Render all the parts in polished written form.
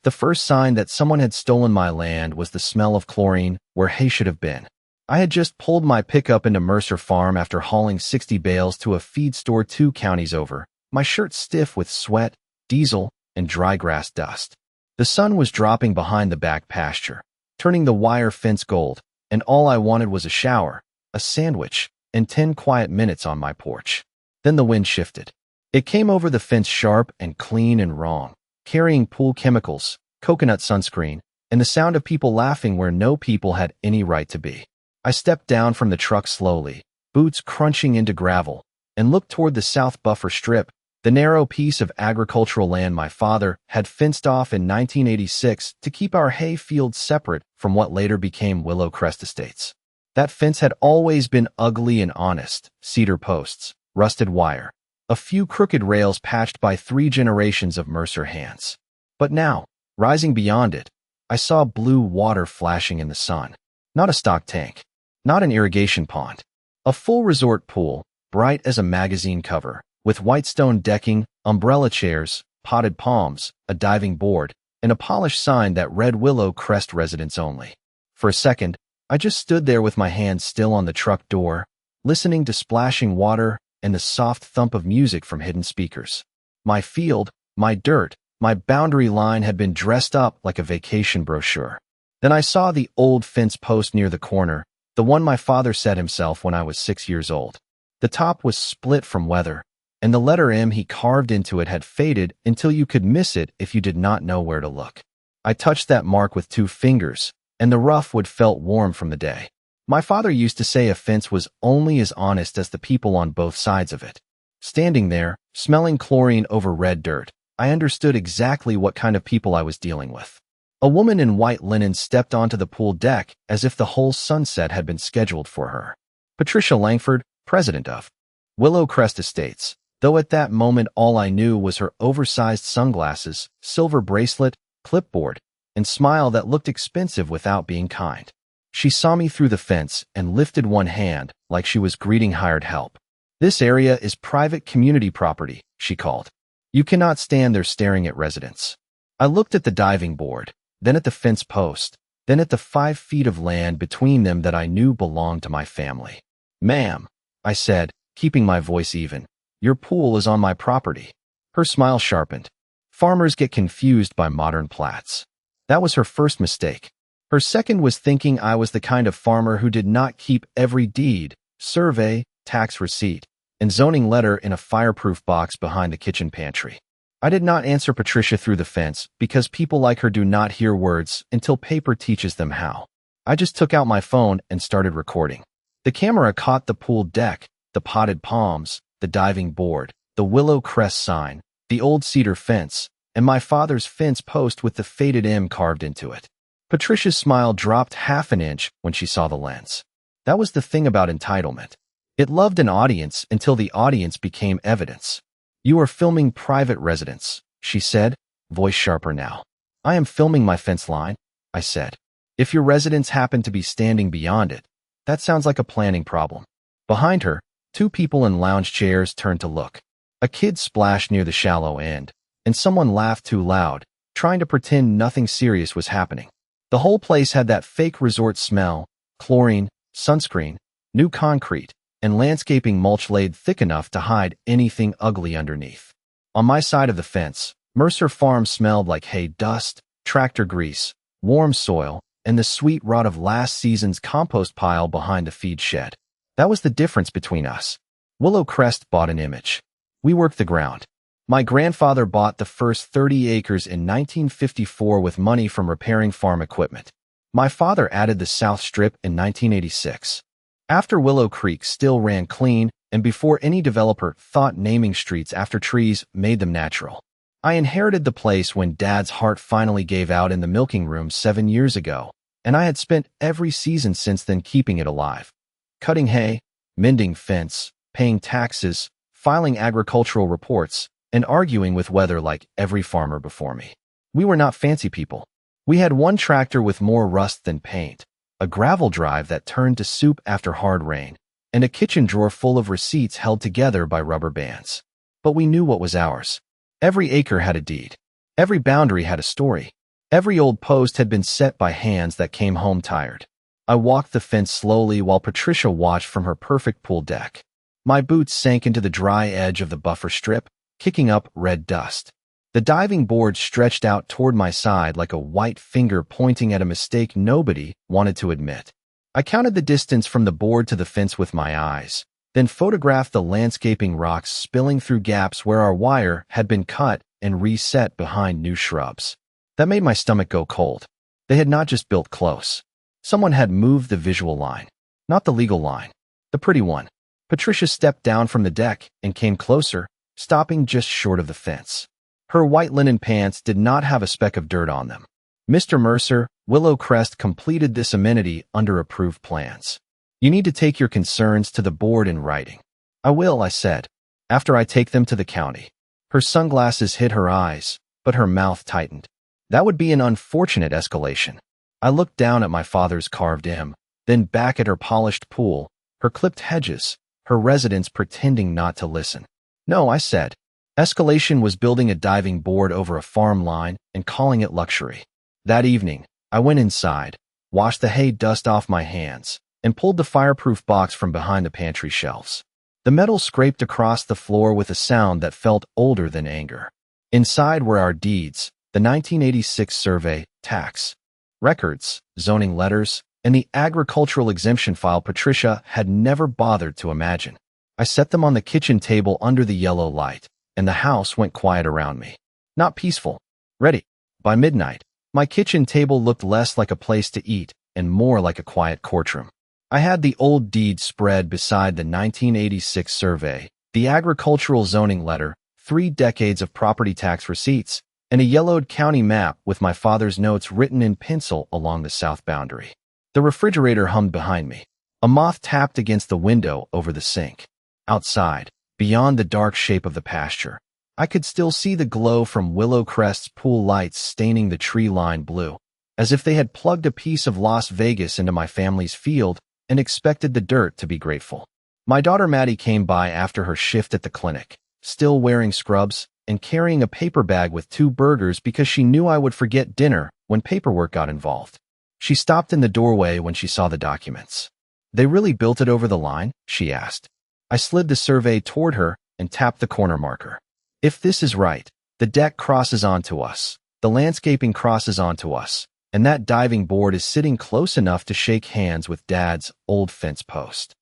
The first sign that someone had stolen my land was the smell of chlorine where hay should have been. I had just pulled my pickup into Mercer Farm after hauling 60 bales to a feed store 2 counties over, my shirt stiff with sweat, diesel, and dry grass dust. The sun was dropping behind the back pasture, turning the wire fence gold, and all I wanted was a shower, a sandwich, and 10 quiet minutes on my porch. Then the wind shifted. It came over the fence sharp and clean and wrong, carrying pool chemicals, coconut sunscreen, and the sound of people laughing where no people had any right to be. I stepped down from the truck slowly, boots crunching into gravel, and looked toward the south buffer strip, the narrow piece of agricultural land my father had fenced off in 1986 to keep our hay fields separate from what later became Willow Crest Estates. That fence had always been ugly and honest: cedar posts, rusted wire, a few crooked rails patched by 3 generations of Mercer hands. But now, rising beyond it, I saw blue water flashing in the sun. Not a stock tank, not an irrigation pond. A full resort pool, bright as a magazine cover, with white stone decking, umbrella chairs, potted palms, a diving board, and a polished sign that read Willow Crest Residents Only. For a second, I just stood there with my hand still on the truck door, listening to splashing water and the soft thump of music from hidden speakers. My field, my dirt, my boundary line had been dressed up like a vacation brochure. Then I saw the old fence post near the corner, the one my father set himself when I was 6 years old. The top was split from weather, and the letter M he carved into it had faded until you could miss it if you did not know where to look. I touched that mark with 2 fingers, and the rough wood felt warm from the day. My father used to say a fence was only as honest as the people on both sides of it. Standing there, smelling chlorine over red dirt, I understood exactly what kind of people I was dealing with. A woman in white linen stepped onto the pool deck as if the whole sunset had been scheduled for her. Patricia Langford, president of Willow Crest Estates, though at that moment all I knew was her oversized sunglasses, silver bracelet, clipboard, and smile that looked expensive without being kind. She saw me through the fence and lifted one hand like she was greeting hired help. "This area is private community property," she called. "You cannot stand there staring at residents." I looked at the diving board, then at the fence post, then at the 5 feet of land between them that I knew belonged to my family. "Ma'am," I said, keeping my voice even, "your pool is on my property." Her smile sharpened. Farmers get confused by modern plats. That was her first mistake. Her second was thinking I was the kind of farmer who did not keep every deed, survey, tax receipt, and zoning letter in a fireproof box behind the kitchen pantry. I did not answer Patricia through the fence because people like her do not hear words until paper teaches them how. I just took out my phone and started recording. The camera caught the pool deck, the potted palms, the diving board, the Willow Crest sign, the old cedar fence, and my father's fence post with the faded M carved into it. Patricia's smile dropped half an inch when she saw the lens. That was the thing about entitlement. It loved an audience until the audience became evidence. "You are filming private residence," she said, voice sharper now. "I am filming my fence line," I said. "If your residents happen to be standing beyond it, that sounds like a planning problem." Behind her, 2 people in lounge chairs turned to look. A kid splashed near the shallow end, and someone laughed too loud, trying to pretend nothing serious was happening. The whole place had that fake resort smell: chlorine, sunscreen, new concrete, and landscaping mulch laid thick enough to hide anything ugly underneath. On my side of the fence, Mercer Farm smelled like hay dust, tractor grease, warm soil, and the sweet rot of last season's compost pile behind the feed shed. That was the difference between us. Willow Crest bought an image. We worked the ground. My grandfather bought the first 30 acres in 1954 with money from repairing farm equipment. My father added the South Strip in 1986. After Willow Creek still ran clean, and before any developer thought naming streets after trees made them natural. I inherited the place when Dad's heart finally gave out in the milking room 7 years ago, and I had spent every season since then keeping it alive. Cutting hay, mending fence, paying taxes, filing agricultural reports, and arguing with weather like every farmer before me. We were not fancy people. We had one tractor with more rust than paint, a gravel drive that turned to soup after hard rain, and a kitchen drawer full of receipts held together by rubber bands. But we knew what was ours. Every acre had a deed. Every boundary had a story. Every old post had been set by hands that came home tired. I walked the fence slowly while Patricia watched from her perfect pool deck. My boots sank into the dry edge of the buffer strip, kicking up red dust. The diving board stretched out toward my side like a white finger pointing at a mistake nobody wanted to admit. I counted the distance from the board to the fence with my eyes, then photographed the landscaping rocks spilling through gaps where our wire had been cut and reset behind new shrubs. That made my stomach go cold. They had not just built close. Someone had moved the visual line, not the legal line, the pretty one. Patricia stepped down from the deck and came closer, stopping just short of the fence. Her white linen pants did not have a speck of dirt on them. Mr. Mercer, Willow Crest completed this amenity under approved plans. You need to take your concerns to the board in writing. I will, I said, after I take them to the county. Her sunglasses hid her eyes, but her mouth tightened. That would be an unfortunate escalation. I looked down at my father's carved M, then back at her polished pool, her clipped hedges, her residents pretending not to listen. No, I said. Escalation was building a diving board over a farm line and calling it luxury. That evening, I went inside, washed the hay dust off my hands, and pulled the fireproof box from behind the pantry shelves. The metal scraped across the floor with a sound that felt older than anger. Inside were our deeds, the 1986 survey, tax, records, zoning letters, and the agricultural exemption file Patricia had never bothered to imagine. I set them on the kitchen table under the yellow light, and the house went quiet around me. Not peaceful. Ready. By midnight, my kitchen table looked less like a place to eat and more like a quiet courtroom. I had the old deed spread beside the 1986 survey, the agricultural zoning letter, 3 decades of property tax receipts, and a yellowed county map with my father's notes written in pencil along the south boundary. The refrigerator hummed behind me. A moth tapped against the window over the sink. Outside, beyond the dark shape of the pasture, I could still see the glow from Willow Crest's pool lights staining the tree-lined blue, as if they had plugged a piece of Las Vegas into my family's field and expected the dirt to be grateful. My daughter Maddie came by after her shift at the clinic, still wearing scrubs and carrying a paper bag with 2 burgers because she knew I would forget dinner when paperwork got involved. She stopped in the doorway when she saw the documents. They really built it over the line? She asked. I slid the survey toward her and tapped the corner marker. If this is right, the deck crosses onto us, the landscaping crosses onto us, and that diving board is sitting close enough to shake hands with Dad's old fence post.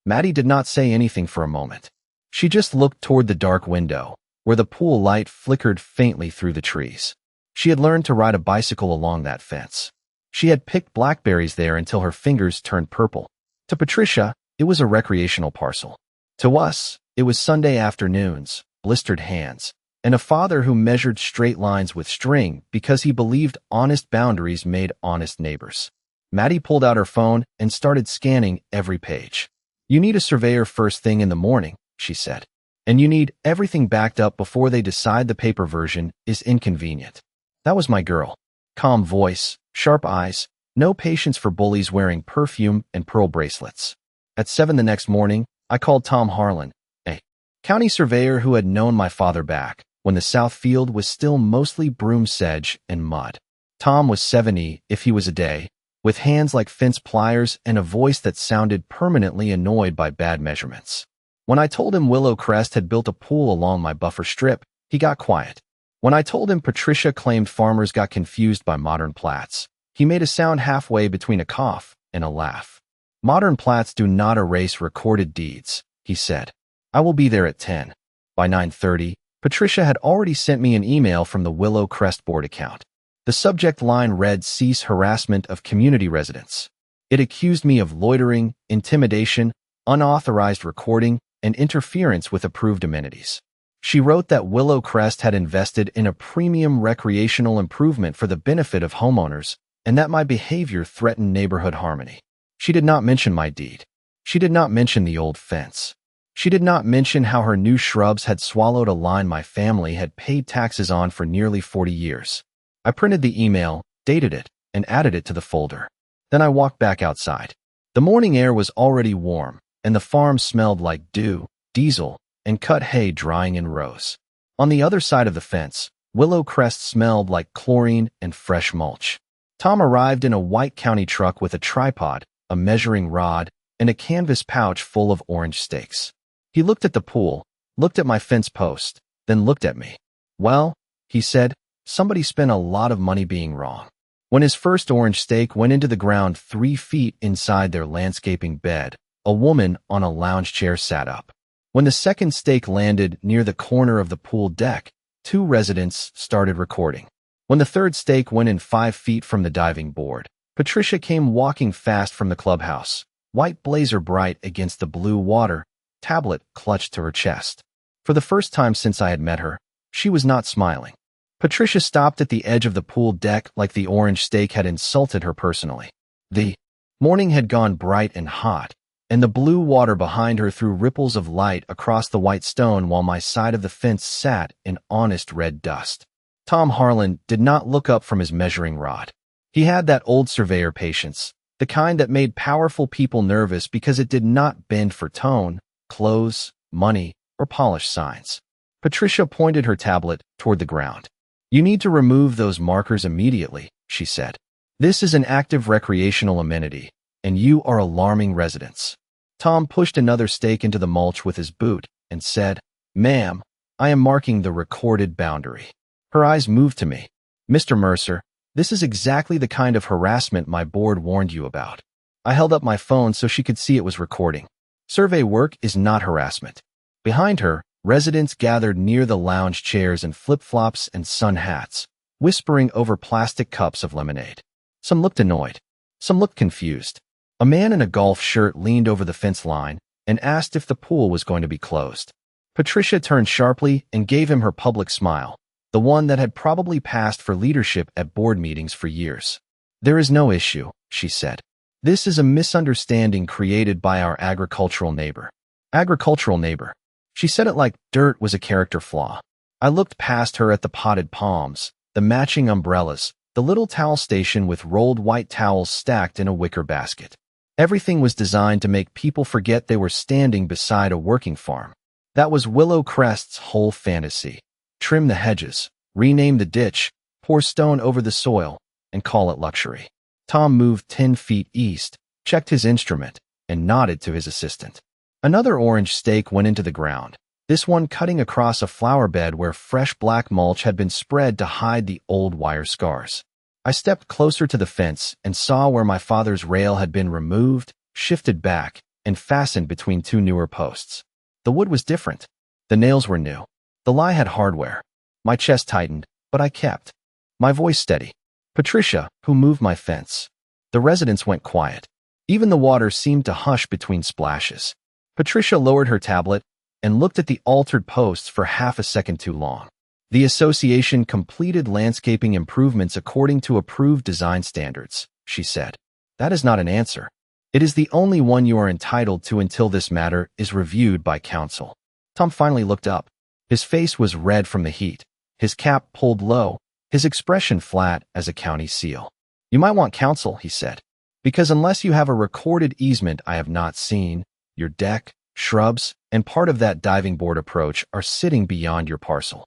Maddie did not say anything for a moment. She just looked toward the dark window, where the pool light flickered faintly through the trees. She had learned to ride a bicycle along that fence. She had picked blackberries there until her fingers turned purple. To Patricia, it was a recreational parcel. To us, it was Sunday afternoons, blistered hands, and a father who measured straight lines with string because he believed honest boundaries made honest neighbors. Maddie pulled out her phone and started scanning every page. You need a surveyor first thing in the morning, she said. And you need everything backed up before they decide the paper version is inconvenient. That was my girl. Calm voice, sharp eyes, no patience for bullies wearing perfume and pearl bracelets. At 7 the next morning, I called Tom Harlan, a county surveyor who had known my father back when the south field was still mostly broom sedge and mud. Tom was 70 if he was a day, with hands like fence pliers and a voice that sounded permanently annoyed by bad measurements. When I told him Willow Crest had built a pool along my buffer strip, he got quiet. When I told him Patricia claimed farmers got confused by modern plats, he made a sound halfway between a cough and a laugh. Modern plats do not erase recorded deeds, he said. I will be there at 10. By 9:30, Patricia had already sent me an email from the Willow Crest board account. The subject line read cease harassment of community residents. It accused me of loitering, intimidation, unauthorized recording, and interference with approved amenities. She wrote that Willow Crest had invested in a premium recreational improvement for the benefit of homeowners, and that my behavior threatened neighborhood harmony. She did not mention my deed. She did not mention the old fence. She did not mention how her new shrubs had swallowed a line my family had paid taxes on for nearly 40 years. I printed the email, dated it, and added it to the folder. Then I walked back outside. The morning air was already warm, and the farm smelled like dew, diesel, and cut hay drying in rows. On the other side of the fence, Willow Crest smelled like chlorine and fresh mulch. Tom arrived in a white county truck with a tripod, a measuring rod, and a canvas pouch full of orange stakes. He looked at the pool, looked at my fence post, then looked at me. "Well," he said, "somebody spent a lot of money being wrong." When his first orange stake went into the ground 3 feet inside their landscaping bed, a woman on a lounge chair sat up. When the second stake landed near the corner of the pool deck, 2 residents started recording. When the third stake went in 5 feet from the diving board, Patricia came walking fast from the clubhouse, white blazer bright against the blue water, tablet clutched to her chest. For the first time since I had met her, she was not smiling. Patricia stopped at the edge of the pool deck like the orange stake had insulted her personally. The morning had gone bright and hot, and the blue water behind her threw ripples of light across the white stone while my side of the fence sat in honest red dust. Tom Harlan did not look up from his measuring rod. He had that old surveyor patience, the kind that made powerful people nervous because it did not bend for tone, clothes, money, or polished signs. Patricia pointed her tablet toward the ground. "You need to remove those markers immediately," she said. "This is an active recreational amenity, and you are alarming residents." Tom pushed another stake into the mulch with his boot and said, "Ma'am, I am marking the recorded boundary." Her eyes moved to me. "Mr. Mercer, this is exactly the kind of harassment my board warned you about." I held up my phone so she could see it was recording. Survey work is not harassment. Behind her, residents gathered near the lounge chairs in flip-flops and sun hats, whispering over plastic cups of lemonade. Some looked annoyed. Some looked confused. A man in a golf shirt leaned over the fence line and asked if the pool was going to be closed. Patricia turned sharply and gave him her public smile, the one that had probably passed for leadership at board meetings for years. "There is no issue," she said. "This is a misunderstanding created by our agricultural neighbor." Agricultural neighbor. She said it like dirt was a character flaw. I looked past her at the potted palms, the matching umbrellas, the little towel station with rolled white towels stacked in a wicker basket. Everything was designed to make people forget they were standing beside a working farm. That was Willow Crest's whole fantasy. Trim the hedges, rename the ditch, pour stone over the soil, and call it luxury. Tom moved 10 feet east, checked his instrument, and nodded to his assistant. Another orange stake went into the ground, this one cutting across a flower bed where fresh black mulch had been spread to hide the old wire scars. I stepped closer to the fence and saw where my father's rail had been removed, shifted back, and fastened between 2 newer posts. The wood was different. The nails were new. The lie had hardware. My chest tightened, but I kept my voice steady. "Patricia, who moved my fence?" The residents went quiet. Even the water seemed to hush between splashes. Patricia lowered her tablet and looked at the altered posts for half a second too long. "The association completed landscaping improvements according to approved design standards," she said. "That is not an answer. It is the only one you are entitled to until this matter is reviewed by council." Tom finally looked up. His face was red from the heat, his cap pulled low, his expression flat as a county seal. "You might want counsel," he said, "because unless you have a recorded easement I have not seen, your deck, shrubs, and part of that diving board approach are sitting beyond your parcel."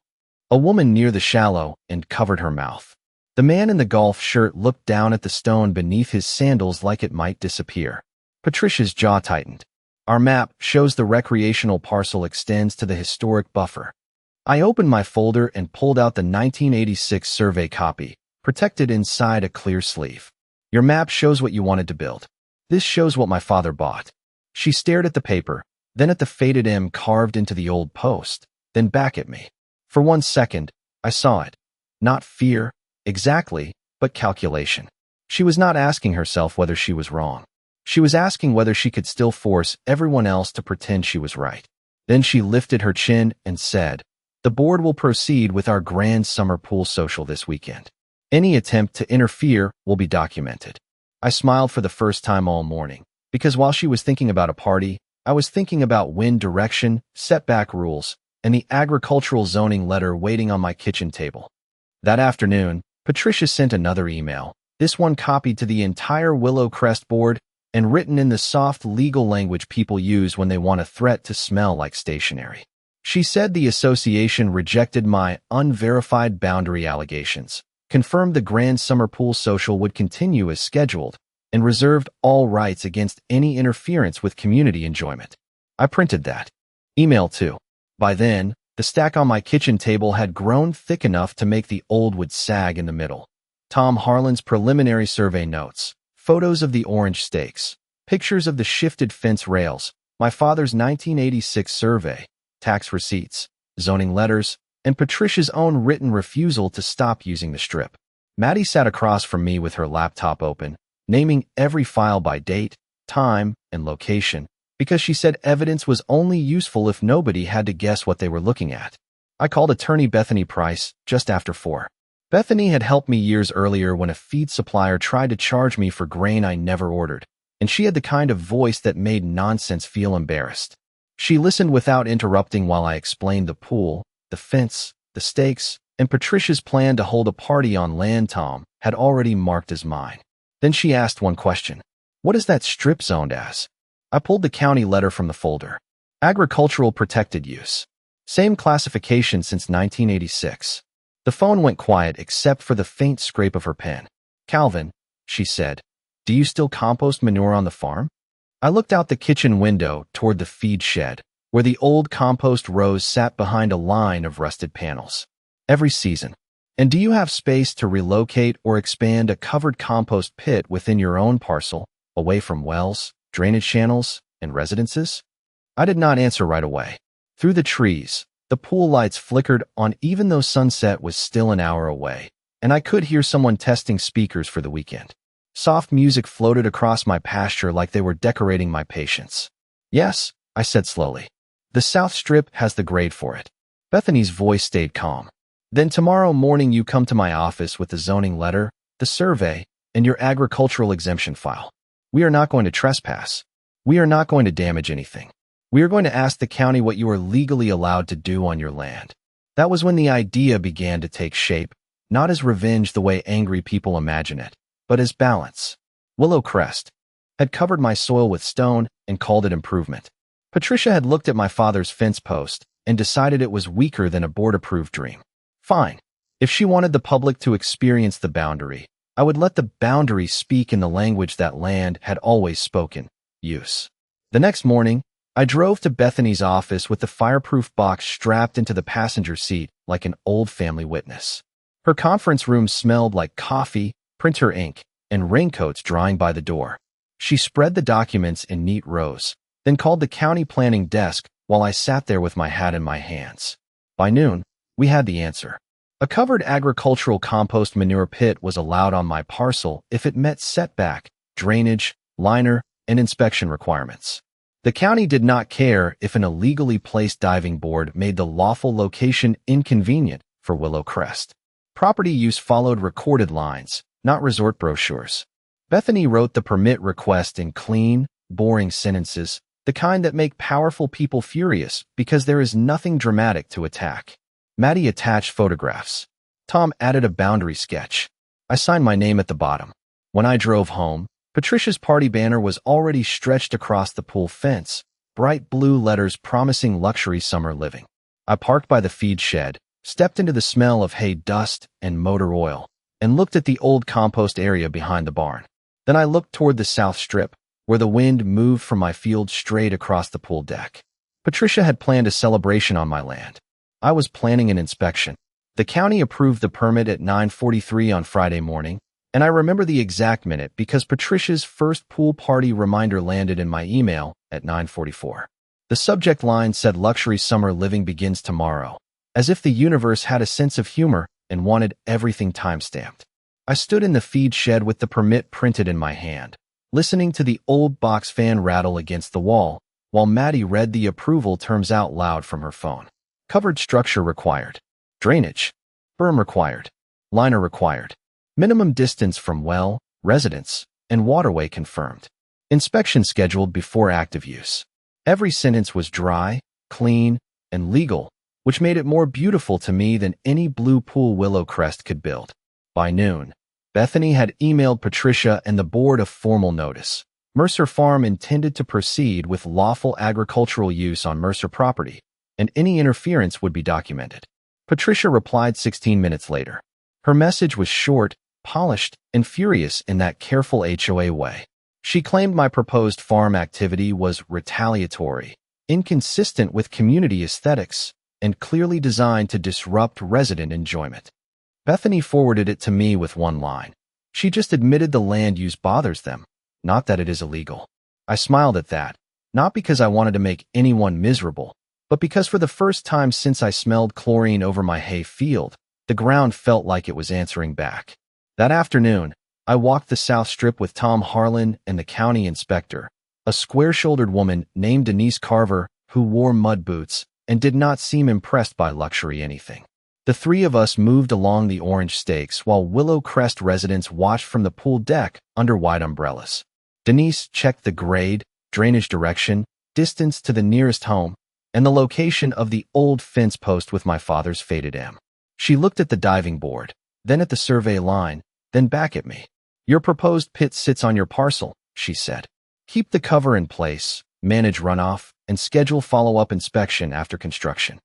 A woman near the shallow end covered her mouth. The man in the golf shirt looked down at the stone beneath his sandals like it might disappear. Patricia's jaw tightened. "Our map shows the recreational parcel extends to the historic buffer." I opened my folder and pulled out the 1986 survey copy, protected inside a clear sleeve. "Your map shows what you wanted to build. This shows what my father bought." She stared at the paper, then at the faded M carved into the old post, then back at me. For 1 second, I saw it. Not fear, exactly, but calculation. She was not asking herself whether she was wrong. She was asking whether she could still force everyone else to pretend she was right. Then she lifted her chin and said, "The board will proceed with our grand summer pool social this weekend. Any attempt to interfere will be documented." I smiled for the first time all morning, because while she was thinking about a party, I was thinking about wind direction, setback rules, and the agricultural zoning letter waiting on my kitchen table. That afternoon, Patricia sent another email, this one copied to the entire Willow Crest board and written in the soft legal language people use when they want a threat to smell like stationery. She said the association rejected my unverified boundary allegations, confirmed the Grand Summer Pool Social would continue as scheduled, and reserved all rights against any interference with community enjoyment. I printed that email too. By then, the stack on my kitchen table had grown thick enough to make the old wood sag in the middle. Tom Harlan's preliminary survey notes, photos of the orange stakes, pictures of the shifted fence rails, my father's 1986 survey, tax receipts, zoning letters, and Patricia's own written refusal to stop using the strip. Maddie sat across from me with her laptop open, naming every file by date, time, and location, because she said evidence was only useful if nobody had to guess what they were looking at. I called attorney Bethany Price just after 4. Bethany had helped me years earlier when a feed supplier tried to charge me for grain I never ordered, and she had the kind of voice that made nonsense feel embarrassed. She listened without interrupting while I explained the pool, the fence, the stakes, and Patricia's plan to hold a party on land Tom had already marked as mine. Then she asked one question. What is that strip zoned as? I pulled the county letter from the folder. Agricultural protected use. Same classification since 1986. The phone went quiet except for the faint scrape of her pen. Calvin, she said, do you still compost manure on the farm? I looked out the kitchen window toward the feed shed, where the old compost rows sat behind a line of rusted panels. Every season. And do you have space to relocate or expand a covered compost pit within your own parcel, away from wells, drainage channels, and residences? I did not answer right away. Through the trees, the pool lights flickered on even though sunset was still an hour away, and I could hear someone testing speakers for the weekend. Soft music floated across my pasture like they were decorating my patience. Yes, I said slowly. The South Strip has the grade for it. Bethany's voice stayed calm. Then tomorrow morning you come to my office with the zoning letter, the survey, and your agricultural exemption file. We are not going to trespass. We are not going to damage anything. We are going to ask the county what you are legally allowed to do on your land. That was when the idea began to take shape, not as revenge the way angry people imagine it, but as balance. Willow Crest had covered my soil with stone and called it improvement. Patricia had looked at my father's fence post and decided it was weaker than a board-approved dream. Fine. If she wanted the public to experience the boundary, I would let the boundary speak in the language that land had always spoken, use. The next morning, I drove to Bethany's office with the fireproof box strapped into the passenger seat like an old family witness. Her conference room smelled like coffee, printer ink, and raincoats drying by the door. She spread the documents in neat rows, then called the county planning desk while I sat there with my hat in my hands. By noon, we had the answer. A covered agricultural compost manure pit was allowed on my parcel if it met setback, drainage, liner, and inspection requirements. The county did not care if an illegally placed diving board made the lawful location inconvenient for Willow Crest. Property use followed recorded lines, not resort brochures. Bethany wrote the permit request in clean, boring sentences, the kind that make powerful people furious because there is nothing dramatic to attack. Maddie attached photographs. Tom added a boundary sketch. I signed my name at the bottom. When I drove home, Patricia's party banner was already stretched across the pool fence, bright blue letters promising luxury summer living. I parked by the feed shed, stepped into the smell of hay dust and motor oil, and looked at the old compost area behind the barn. Then I looked toward the South Strip, where the wind moved from my field straight across the pool deck. Patricia had planned a celebration on my land. I was planning an inspection. The county approved the permit at 9:43 on Friday morning, and I remember the exact minute because Patricia's first pool party reminder landed in my email at 9:44. The subject line said luxury summer living begins tomorrow, as if the universe had a sense of humor and wanted everything time-stamped. I stood in the feed shed with the permit printed in my hand, listening to the old box fan rattle against the wall, while Maddie read the approval terms out loud from her phone. Covered structure required. Drainage. Berm required. Liner required. Minimum distance from well, residence, and waterway confirmed. Inspection scheduled before active use. Every sentence was dry, clean, and legal, which made it more beautiful to me than any blue pool Willow Crest could build. By noon, Bethany had emailed Patricia and the board a formal notice. Mercer Farm intended to proceed with lawful agricultural use on Mercer property, and any interference would be documented. Patricia replied 16 minutes later. Her message was short, polished, and furious in that careful HOA way. She claimed my proposed farm activity was retaliatory, inconsistent with community aesthetics, and clearly designed to disrupt resident enjoyment. Bethany forwarded it to me with one line. She just admitted the land use bothers them, not that it is illegal. I smiled at that, not because I wanted to make anyone miserable, but because for the first time since I smelled chlorine over my hay field, the ground felt like it was answering back. That afternoon, I walked the South Strip with Tom Harlan and the county inspector, a square-shouldered woman named Denise Carver who wore mud boots and did not seem impressed by luxury anything. The three of us moved along the orange stakes while Willow Crest residents watched from the pool deck under wide umbrellas. Denise checked the grade, drainage direction, distance to the nearest home, and the location of the old fence post with my father's faded M. She looked at the diving board, then at the survey line, then back at me. Your proposed pit sits on your parcel, she said. Keep the cover in place, manage runoff, and schedule follow-up inspection after construction.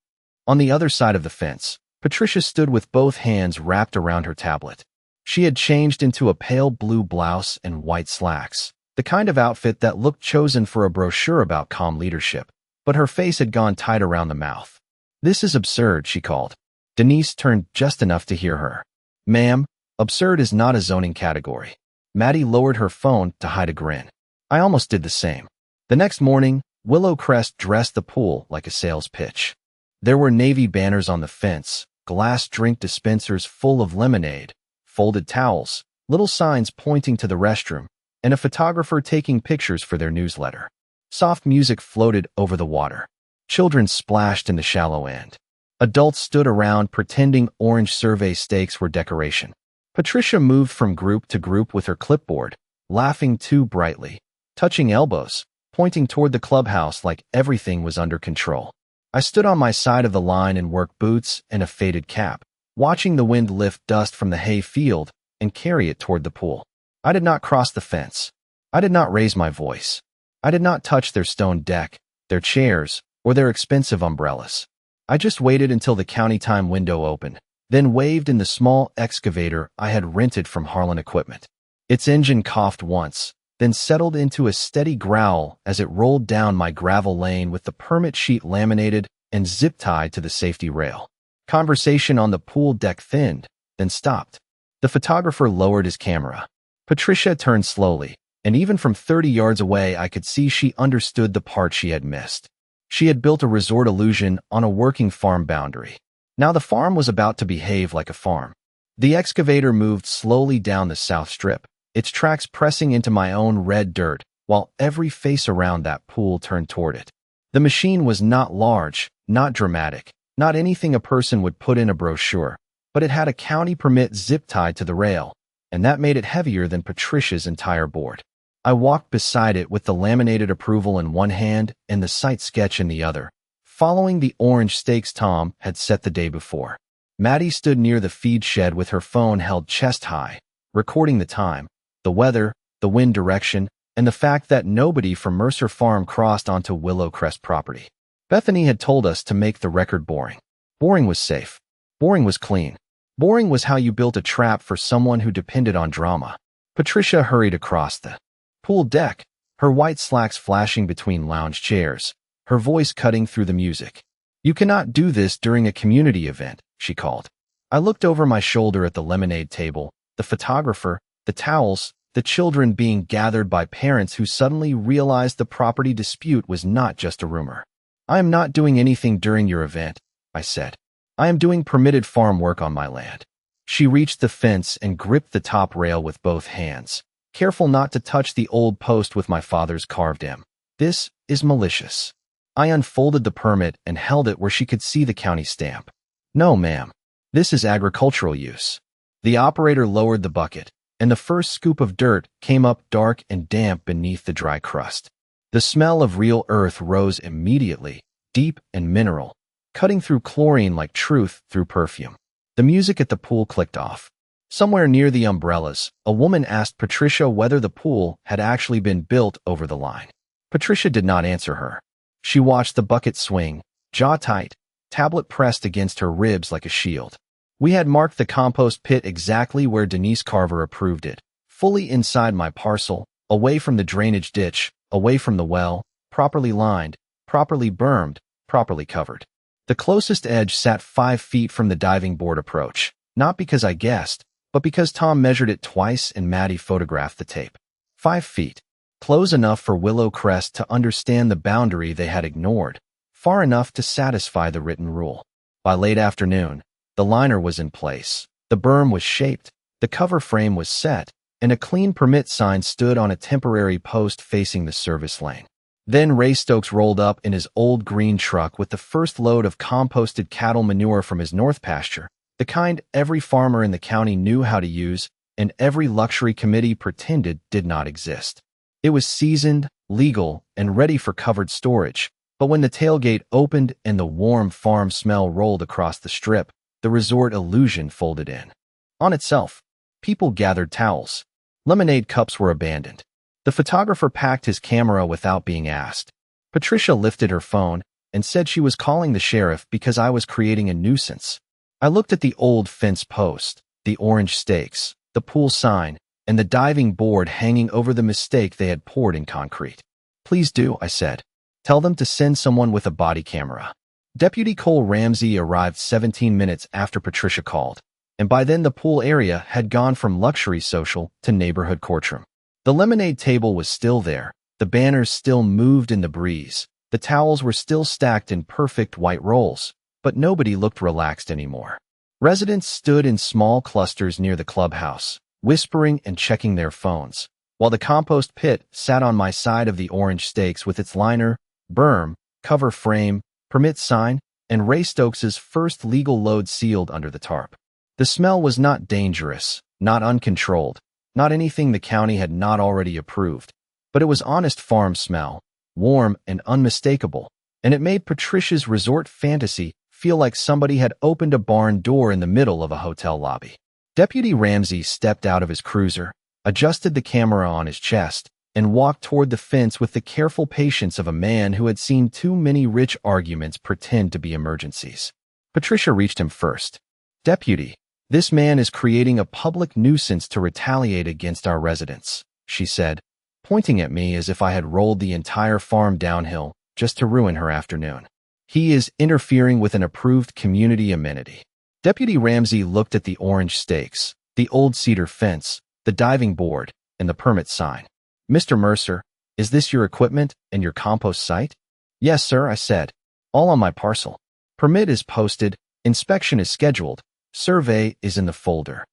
On the other side of the fence, Patricia stood with both hands wrapped around her tablet. She had changed into a pale blue blouse and white slacks, the kind of outfit that looked chosen for a brochure about calm leadership, but her face had gone tight around the mouth. This is absurd, she called. Denise turned just enough to hear her. Ma'am, absurd is not a zoning category. Maddie lowered her phone to hide a grin. I almost did the same. The next morning, Willow Crest dressed the pool like a sales pitch. There were navy banners on the fence, glass drink dispensers full of lemonade, folded towels, little signs pointing to the restroom, and a photographer taking pictures for their newsletter. Soft music floated over the water. Children splashed in the shallow end. Adults stood around pretending orange survey stakes were decoration. Patricia moved from group to group with her clipboard, laughing too brightly, touching elbows, pointing toward the clubhouse like everything was under control. I stood on my side of the line in work boots and a faded cap, watching the wind lift dust from the hay field and carry it toward the pool. I did not cross the fence. I did not raise my voice. I did not touch their stone deck, their chairs, or their expensive umbrellas. I just waited until the county time window opened, then waved in the small excavator I had rented from Harlan Equipment. Its engine coughed once, then settled into a steady growl as it rolled down my gravel lane with the permit sheet laminated and zip-tied to the safety rail. Conversation on the pool deck thinned, then stopped. The photographer lowered his camera. Patricia turned slowly, and even from 30 yards away I could see she understood the part she had missed. She had built a resort illusion on a working farm boundary. Now the farm was about to behave like a farm. The excavator moved slowly down the South Strip, its tracks pressing into my own red dirt, while every face around that pool turned toward it. The machine was not large, not dramatic, not anything a person would put in a brochure, but it had a county permit zip-tied to the rail, and that made it heavier than Patricia's entire board. I walked beside it with the laminated approval in one hand and the site sketch in the other, following the orange stakes Tom had set the day before. Maddie stood near the feed shed with her phone held chest high, recording the time, the weather, the wind direction, and the fact that nobody from Mercer Farm crossed onto Willow Crest property. Bethany had told us to make the record boring. Boring was safe. Boring was clean. Boring was how you built a trap for someone who depended on drama. Patricia hurried across the pool deck, her white slacks flashing between lounge chairs, her voice cutting through the music. You cannot do this during a community event, she called. I looked over my shoulder at the lemonade table, the photographer, the towels, the children being gathered by parents who suddenly realized the property dispute was not just a rumor. I am not doing anything during your event, I said. I am doing permitted farm work on my land. She reached the fence and gripped the top rail with both hands, careful not to touch the old post with my father's carved M. This is malicious. I unfolded the permit and held it where she could see the county stamp. No, ma'am. This is agricultural use. The operator lowered the bucket, and the first scoop of dirt came up dark and damp beneath the dry crust. The smell of real earth rose immediately, deep and mineral, cutting through chlorine like truth through perfume. The music at the pool clicked off. Somewhere near the umbrellas, a woman asked Patricia whether the pool had actually been built over the line. Patricia did not answer her. She watched the bucket swing, jaw tight, tablet pressed against her ribs like a shield. We had marked the compost pit exactly where Denise Carver approved it, fully inside my parcel, away from the drainage ditch, away from the well, properly lined, properly bermed, properly covered. The closest edge sat 5 feet from the diving board approach, not because I guessed, but because Tom measured it twice and Maddie photographed the tape. 5 feet. Close enough for Willow Crest to understand the boundary they had ignored, far enough to satisfy the written rule. By late afternoon, the liner was in place, the berm was shaped, the cover frame was set, and a clean permit sign stood on a temporary post facing the service lane. Then Ray Stokes rolled up in his old green truck with the first load of composted cattle manure from his north pasture, the kind every farmer in the county knew how to use and every luxury committee pretended did not exist. It was seasoned, legal, and ready for covered storage, but when the tailgate opened and the warm farm smell rolled across the strip, the resort illusion folded in. On itself, people gathered towels. Lemonade cups were abandoned. The photographer packed his camera without being asked. Patricia lifted her phone and said she was calling the sheriff because I was creating a nuisance. I looked at the old fence post, the orange stakes, the pool sign, and the diving board hanging over the mistake they had poured in concrete. Please do, I said. Tell them to send someone with a body camera. Deputy Cole Ramsey arrived 17 minutes after Patricia called, and by then the pool area had gone from luxury social to neighborhood courtroom. The lemonade table was still there, the banners still moved in the breeze, the towels were still stacked in perfect white rolls, but nobody looked relaxed anymore. Residents stood in small clusters near the clubhouse, whispering and checking their phones, while the compost pit sat on my side of the orange stakes with its liner, berm, cover frame, permit sign, and Ray Stokes's first legal load sealed under the tarp. The smell was not dangerous, not uncontrolled, not anything the county had not already approved, but it was honest farm smell, warm and unmistakable, and it made Patricia's resort fantasy feel like somebody had opened a barn door in the middle of a hotel lobby. Deputy Ramsey stepped out of his cruiser, adjusted the camera on his chest, and walked toward the fence with the careful patience of a man who had seen too many rich arguments pretend to be emergencies. Patricia reached him first. Deputy, this man is creating a public nuisance to retaliate against our residents, she said, pointing at me as if I had rolled the entire farm downhill just to ruin her afternoon. He is interfering with an approved community amenity. Deputy Ramsey looked at the orange stakes, the old cedar fence, the diving board, and the permit sign. Mr. Mercer, is this your equipment and your compost site? Yes, sir, I said. All on my parcel. Permit is posted, inspection is scheduled, survey is in the folder.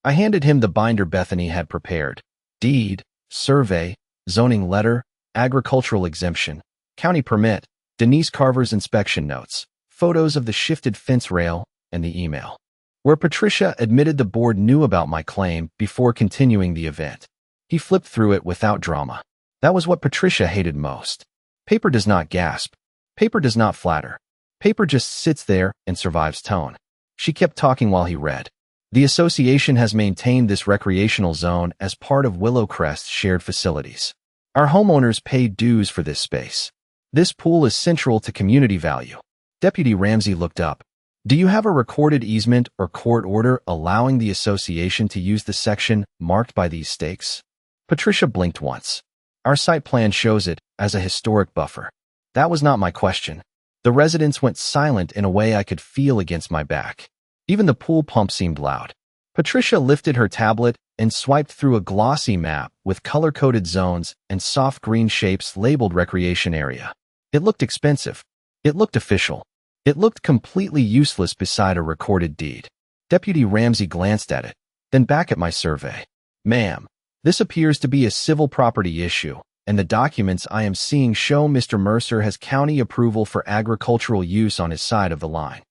I handed him the binder Bethany had prepared. Deed, survey, zoning letter, agricultural exemption, county permit, Denise Carver's inspection notes, photos of the shifted fence rail, and the email, where Patricia admitted the board knew about my claim before continuing the event. He flipped through it without drama. That was what Patricia hated most. Paper does not gasp. Paper does not flatter. Paper just sits there and survives tone. She kept talking while he read. The association has maintained this recreational zone as part of Willow Crest's shared facilities. Our homeowners pay dues for this space. This pool is central to community value. Deputy Ramsey looked up. Do you have a recorded easement or court order allowing the association to use the section marked by these stakes? Patricia blinked once. Our site plan shows it as a historic buffer. That was not my question. The residents went silent in a way I could feel against my back. Even the pool pump seemed loud. Patricia lifted her tablet and swiped through a glossy map with color-coded zones and soft green shapes labeled recreation area. It looked expensive. It looked official. It looked completely useless beside a recorded deed. Deputy Ramsey glanced at it, then back at my survey. Ma'am, this appears to be a civil property issue, and the documents I am seeing show Mr. Mercer has county approval for agricultural use on his side of the line.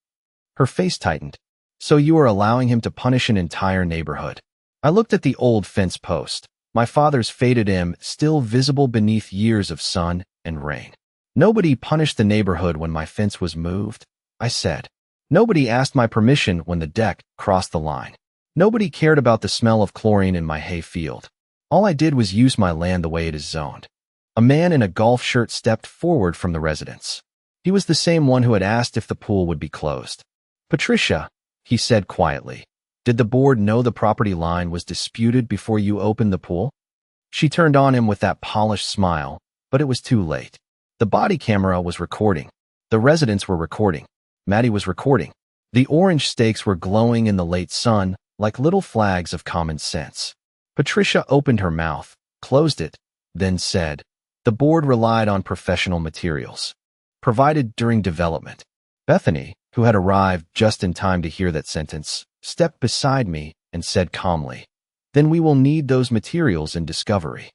Her face tightened. So you are allowing him to punish an entire neighborhood. I looked at the old fence post, my father's faded M still visible beneath years of sun and rain. Nobody punished the neighborhood when my fence was moved, I said. Nobody asked my permission when the deck crossed the line. Nobody cared about the smell of chlorine in my hay field. All I did was use my land the way it is zoned. A man in a golf shirt stepped forward from the residence. He was the same one who had asked if the pool would be closed. "Patricia," he said quietly, "did the board know the property line was disputed before you opened the pool?" She turned on him with that polished smile, but it was too late. The body camera was recording. The residents were recording. Maddie was recording. The orange stakes were glowing in the late sun like little flags of common sense. Patricia opened her mouth, closed it, then said, "The board relied on professional materials provided during development." Bethany, who had arrived just in time to hear that sentence, stepped beside me and said calmly, "Then we will need those materials in discovery."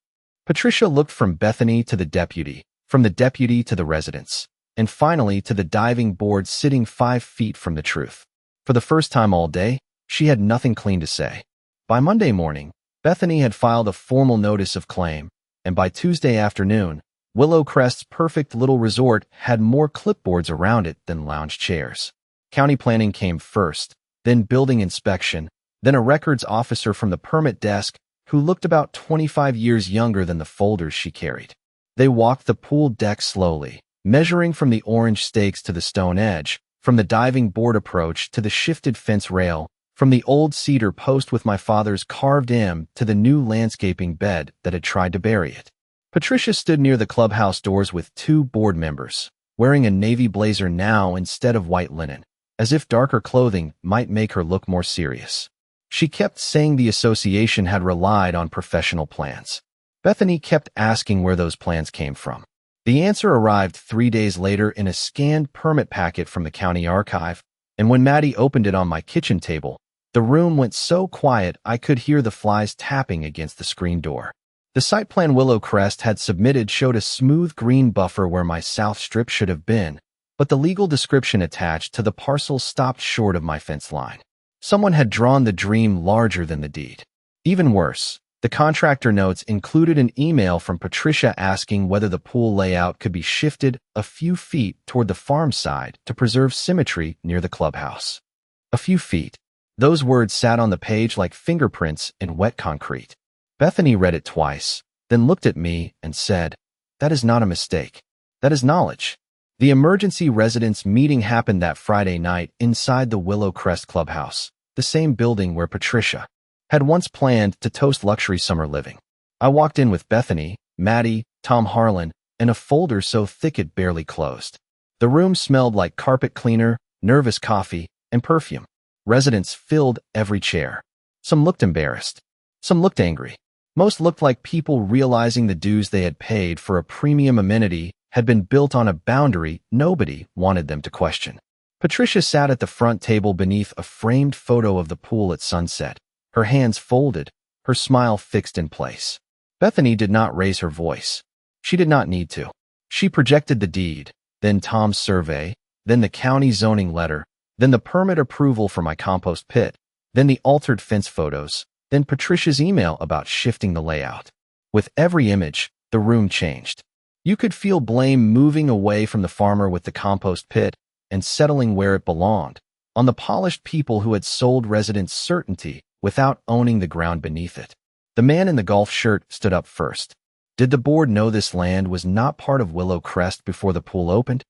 Patricia looked from Bethany to the deputy, from the deputy to the residents, and finally to the diving board sitting 5 feet from the truth. For the first time all day, she had nothing clean to say. By Monday morning, Bethany had filed a formal notice of claim, and by Tuesday afternoon, Willow Crest's perfect little resort had more clipboards around it than lounge chairs. County planning came first, then building inspection, then a records officer from the permit desk who looked about 25 years younger than the folders she carried. They walked the pool deck slowly, measuring from the orange stakes to the stone edge, from the diving board approach to the shifted fence rail, from the old cedar post with my father's carved M to the new landscaping bed that had tried to bury it. Patricia stood near the clubhouse doors with 2 board members, wearing a navy blazer now instead of white linen, as if darker clothing might make her look more serious. She kept saying the association had relied on professional plans. Bethany kept asking where those plans came from. The answer arrived 3 days later in a scanned permit packet from the county archive, and when Maddie opened it on my kitchen table, the room went so quiet I could hear the flies tapping against the screen door. The site plan Willow Crest had submitted showed a smooth green buffer where my south strip should have been, but the legal description attached to the parcel stopped short of my fence line. Someone had drawn the dream larger than the deed. Even worse, the contractor notes included an email from Patricia asking whether the pool layout could be shifted a few feet toward the farm side to preserve symmetry near the clubhouse. A few feet. Those words sat on the page like fingerprints in wet concrete. Bethany read it twice, then looked at me and said, "That is not a mistake. That is knowledge." The emergency residents meeting happened that Friday night inside the Willow Crest clubhouse, the same building where Patricia had once planned to toast luxury summer living. I walked in with Bethany, Maddie, Tom Harlan, and a folder so thick it barely closed. The room smelled like carpet cleaner, nervous coffee, and perfume. Residents filled every chair. Some looked embarrassed. Some looked angry. Most looked like people realizing the dues they had paid for a premium amenity had been built on a boundary nobody wanted them to question. Patricia sat at the front table beneath a framed photo of the pool at sunset, her hands folded, her smile fixed in place. Bethany did not raise her voice. She did not need to. She projected the deed, then Tom's survey, then the county zoning letter, then the permit approval for my compost pit, then the altered fence photos, then Patricia's email about shifting the layout. With every image, the room changed. You could feel blame moving away from the farmer with the compost pit and settling where it belonged, on the polished people who had sold residents certainty without owning the ground beneath it. The man in the golf shirt stood up first. Did the board know this land was not part of Willow Crest before the pool opened?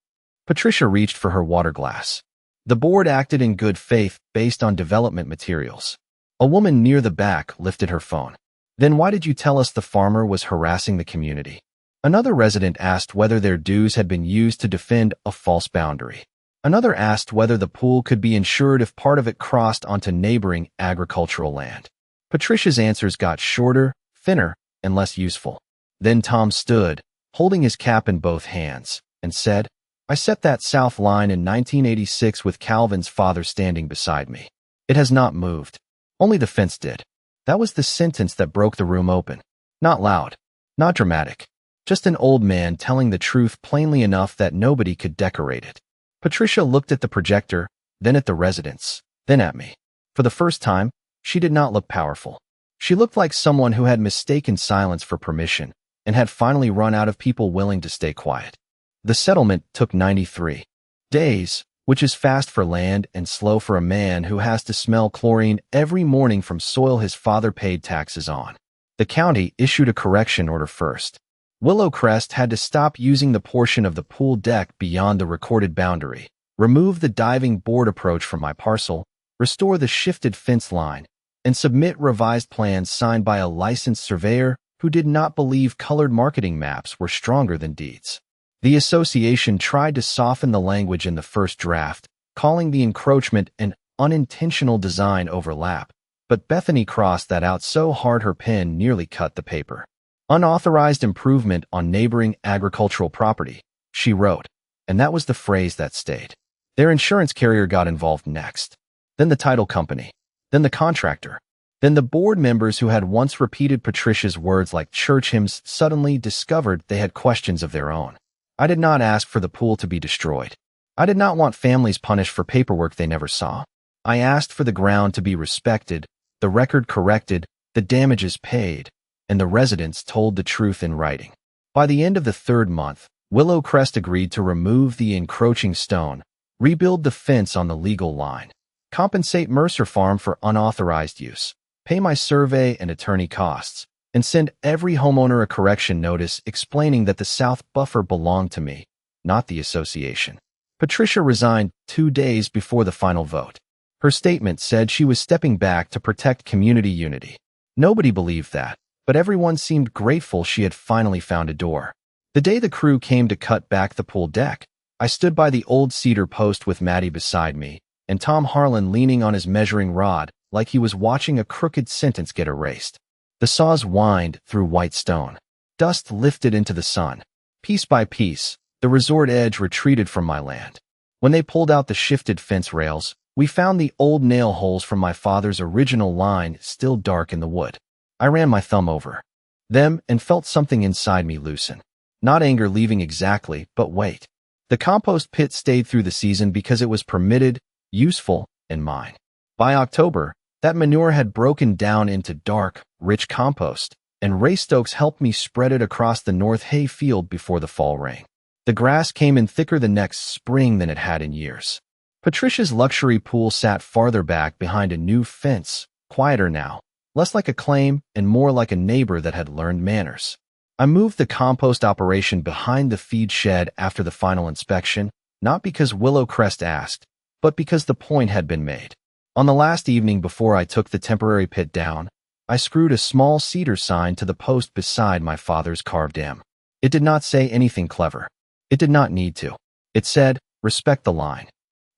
Patricia reached for her water glass. The board acted in good faith based on development materials. A woman near the back lifted her phone. "Then why did you tell us the farmer was harassing the community?" Another resident asked whether their dues had been used to defend a false boundary. Another asked whether the pool could be insured if part of it crossed onto neighboring agricultural land. Patricia's answers got shorter, thinner, and less useful. Then Tom stood, holding his cap in both hands, and said, "I set that south line in 1986 with Calvin's father standing beside me. It has not moved. Only the fence did." That was the sentence that broke the room open. Not loud, not dramatic, just an old man telling the truth plainly enough that nobody could decorate it. Patricia looked at the projector, then at the residents, then at me. For the first time, she did not look powerful. She looked like someone who had mistaken silence for permission and had finally run out of people willing to stay quiet. The settlement took 93 days, which is fast for land and slow for a man who has to smell chlorine every morning from soil his father paid taxes on. The county issued a correction order first. Willowcrest had to stop using the portion of the pool deck beyond the recorded boundary, remove the diving board approach from my parcel, restore the shifted fence line, and submit revised plans signed by a licensed surveyor who did not believe colored marketing maps were stronger than deeds. The association tried to soften the language in the first draft, calling the encroachment an unintentional design overlap, but Bethany crossed that out so hard her pen nearly cut the paper. Unauthorized improvement on neighboring agricultural property, she wrote, and that was the phrase that stayed. Their insurance carrier got involved next, then the title company, then the contractor, then the board members who had once repeated Patricia's words like church hymns suddenly discovered they had questions of their own. I did not ask for the pool to be destroyed. I did not want families punished for paperwork they never saw. I asked for the ground to be respected, the record corrected, the damages paid, and the residents told the truth in writing. By the end of the third month, Willowcrest agreed to remove the encroaching stone, rebuild the fence on the legal line, compensate Mercer Farm for unauthorized use, pay my survey and attorney costs, and send every homeowner a correction notice explaining that the south buffer belonged to me, not the association. Patricia resigned 2 days before the final vote. Her statement said she was stepping back to protect community unity. Nobody believed that, but everyone seemed grateful she had finally found a door. The day the crew came to cut back the pool deck, I stood by the old cedar post with Maddie beside me, and Tom Harlan leaning on his measuring rod like he was watching a crooked sentence get erased. The saws whined through white stone. Dust lifted into the sun. Piece by piece, the resort edge retreated from my land. When they pulled out the shifted fence rails, we found the old nail holes from my father's original line still dark in the wood. I ran my thumb over them and felt something inside me loosen. Not anger leaving exactly, but wait. The compost pit stayed through the season because it was permitted, useful, and mine. By October, that manure had broken down into dark, rich compost, and Ray Stokes helped me spread it across the north hay field before the fall rain. The grass came in thicker the next spring than it had in years. Patricia's luxury pool sat farther back behind a new fence, quieter now, less like a claim and more like a neighbor that had learned manners. I moved the compost operation behind the feed shed after the final inspection, not because Willowcrest asked, but because the point had been made. On the last evening before I took the temporary pit down, I screwed a small cedar sign to the post beside my father's carved M. It did not say anything clever. It did not need to. It said, "Respect the line."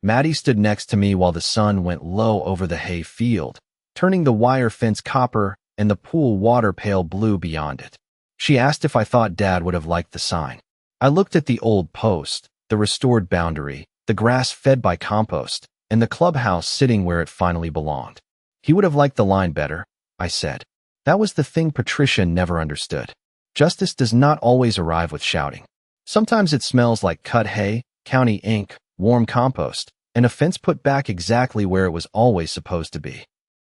Maddie stood next to me while the sun went low over the hay field, turning the wire fence copper and the pool water pale blue beyond it. She asked if I thought Dad would have liked the sign. I looked at the old post, the restored boundary, the grass fed by compost, and the clubhouse sitting where it finally belonged. He would have liked the line better, I said. That was the thing Patricia never understood. Justice does not always arrive with shouting. Sometimes it smells like cut hay, county ink, warm compost, and a fence put back exactly where it was always supposed to be.